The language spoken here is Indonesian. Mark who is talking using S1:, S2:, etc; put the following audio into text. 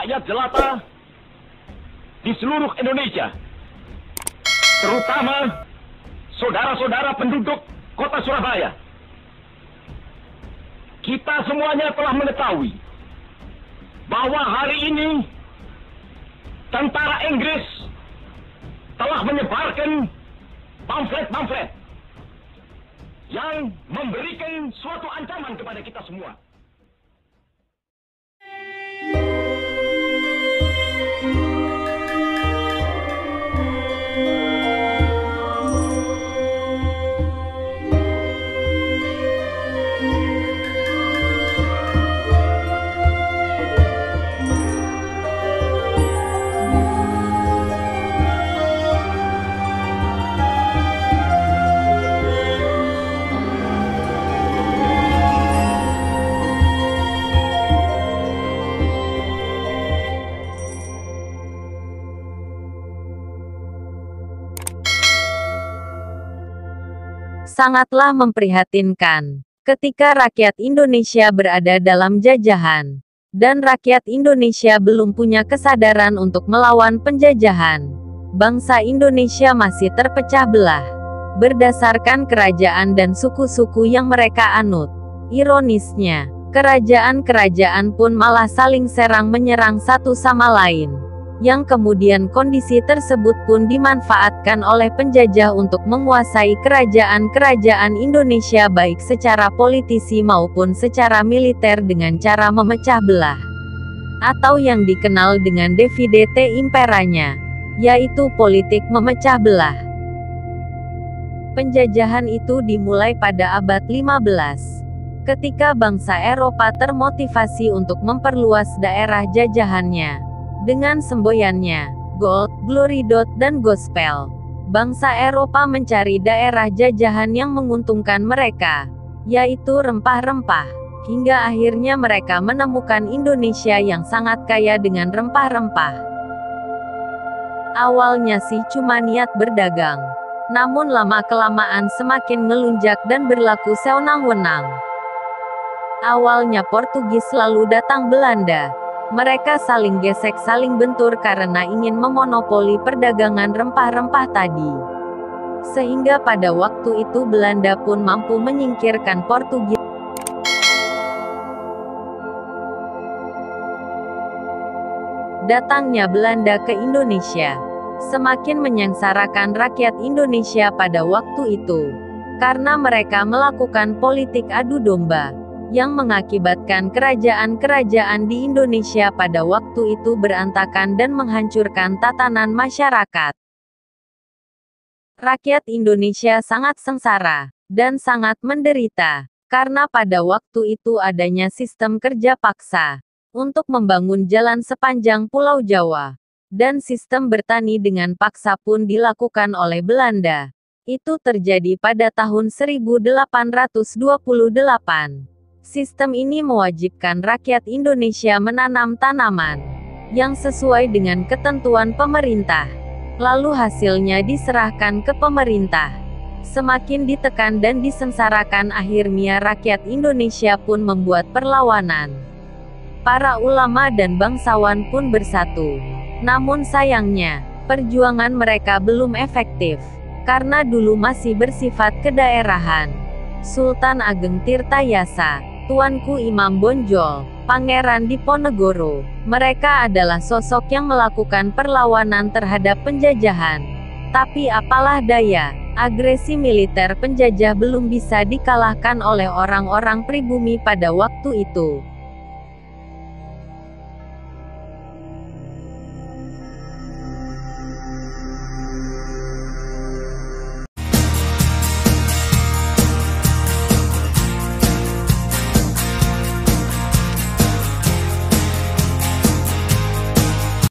S1: rakyat jelata di seluruh Indonesia, terutama saudara-saudara penduduk kota Surabaya. Kita semuanya telah mengetahui bahwa hari ini tentara Inggris telah menyebarkan pamflet-pamflet yang memberikan suatu ancaman kepada kita semua.
S2: Sangatlah memprihatinkan ketika rakyat Indonesia berada dalam jajahan, dan rakyat Indonesia belum punya kesadaran untuk melawan penjajahan. Bangsa Indonesia masih terpecah belah berdasarkan kerajaan dan suku-suku yang mereka anut. Ironisnya, kerajaan-kerajaan pun malah saling serang menyerang satu sama lain, yang kemudian kondisi tersebut pun dimanfaatkan oleh penjajah untuk menguasai kerajaan-kerajaan Indonesia baik secara politisi maupun secara militer dengan cara memecah belah, atau yang dikenal dengan dividete imperanya, yaitu politik memecah belah. Penjajahan itu dimulai pada abad 15, ketika bangsa Eropa termotivasi untuk memperluas daerah jajahannya dengan semboyannya, gold, glory dot, dan gospel. Bangsa Eropa mencari daerah jajahan yang menguntungkan mereka, yaitu rempah-rempah, hingga akhirnya mereka menemukan Indonesia yang sangat kaya dengan rempah-rempah. Awalnya sih cuma niat berdagang, namun lama-kelamaan semakin melunjak dan berlaku sewenang-wenang. Awalnya Portugis lalu datang Belanda. Mereka saling gesek saling bentur karena ingin memonopoli perdagangan rempah-rempah tadi. Sehingga pada waktu itu Belanda pun mampu menyingkirkan Portugis. Datangnya Belanda ke Indonesia semakin menyengsarakan rakyat Indonesia pada waktu itu, karena mereka melakukan politik adu domba yang mengakibatkan kerajaan-kerajaan di Indonesia pada waktu itu berantakan dan menghancurkan tatanan masyarakat. Rakyat Indonesia sangat sengsara dan sangat menderita karena pada waktu itu adanya sistem kerja paksa untuk membangun jalan sepanjang Pulau Jawa, dan sistem bertani dengan paksa pun dilakukan oleh Belanda. Itu terjadi pada tahun 1828. Sistem ini mewajibkan rakyat Indonesia menanam tanaman yang sesuai dengan ketentuan pemerintah. Lalu hasilnya diserahkan ke pemerintah. Semakin ditekan dan disengsarakan, akhirnya rakyat Indonesia pun membuat perlawanan. Para ulama dan bangsawan pun bersatu. Namun sayangnya, perjuangan mereka belum efektif, karena dulu masih bersifat kedaerahan. Sultan Ageng Tirtayasa, Tuanku Imam Bonjol, Pangeran Diponegoro, mereka adalah sosok yang melakukan perlawanan terhadap penjajahan. Tapi apalah daya, agresi militer penjajah belum bisa dikalahkan oleh orang-orang pribumi pada waktu itu.